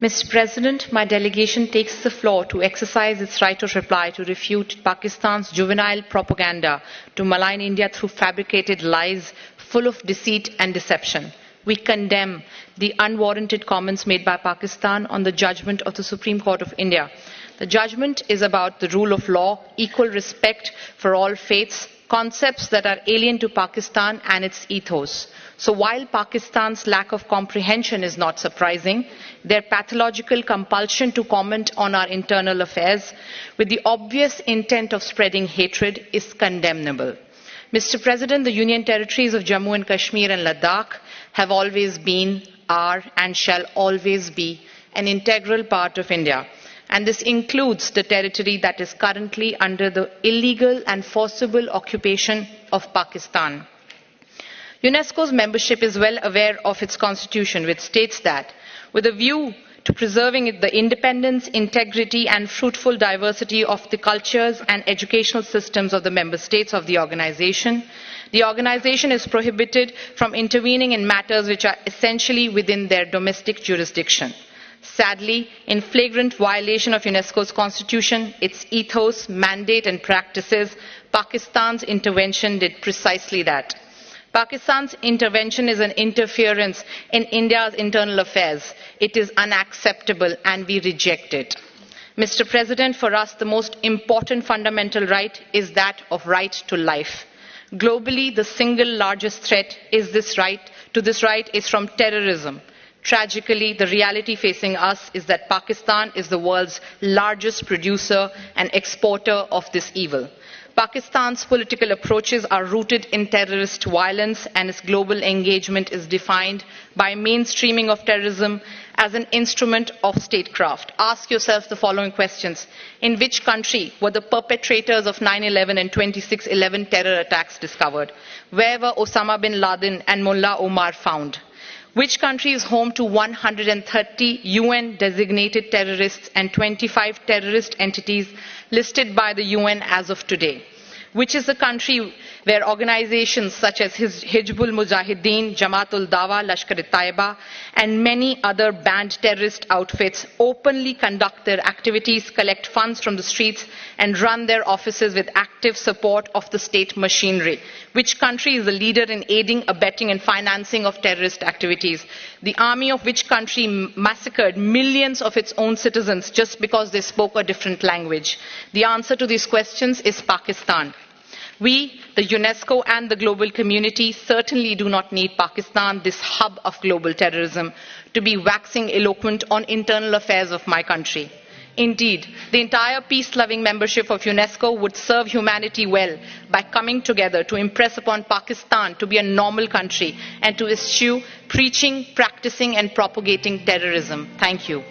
Mr. President, my delegation takes the floor to exercise its right of reply to refute Pakistan's juvenile propaganda to malign India through fabricated lies full of deceit and deception. We condemn the unwarranted comments made by Pakistan on the judgment of the Supreme Court of India. The judgment is about the rule of law, equal respect for all faiths, concepts that are alien to Pakistan and its ethos. So while Pakistan's lack of comprehension is not surprising, their pathological compulsion to comment on our internal affairs with the obvious intent of spreading hatred is condemnable. Mr. President, the Union territories of Jammu and Kashmir and Ladakh have always been, are and shall always be an integral part of India. And this includes the territory that is currently under the illegal and forcible occupation of Pakistan. UNESCO's membership is well aware of its constitution, which states that, with a view to preserving the independence, integrity and fruitful diversity of the cultures and educational systems of the member states of the organization is prohibited from intervening in matters which are essentially within their domestic jurisdiction. Sadly, in flagrant violation of UNESCO's constitution, its ethos, mandate and practices, Pakistan's intervention did precisely that. Pakistan's intervention is an interference in India's internal affairs. It is unacceptable and we reject it. Mr. President, for us the most important fundamental right is that of right to life. Globally, the single largest threat is this right is from terrorism. Tragically, the reality facing us is that Pakistan is the world's largest producer and exporter of this evil. Pakistan's political approaches are rooted in terrorist violence and its global engagement is defined by mainstreaming of terrorism as an instrument of statecraft. Ask yourself the following questions. In which country were the perpetrators of 9/11 and 26/11 terror attacks discovered? Where were Osama bin Laden and Mullah Omar found? Which country is home to 130 UN designated terrorists and 25 terrorist entities listed by the UN as of today? Which is the country where organizations such as Hizbul Mujahideen, Jamaat-ul Dawa, Lashkar-e-Taiba and many other banned terrorist outfits openly conduct their activities, collect funds from the streets and run their offices with active support of the state machinery? Which country is the leader in aiding, abetting and financing of terrorist activities? The army of which country massacred millions of its own citizens just because they spoke a different language? The answer to these questions is Pakistan. We, the UNESCO and the global community, certainly do not need Pakistan, this hub of global terrorism, to be waxing eloquent on internal affairs of my country. Indeed, the entire peace-loving membership of UNESCO would serve humanity well by coming together to impress upon Pakistan to be a normal country and to eschew preaching, practicing and propagating terrorism. Thank you.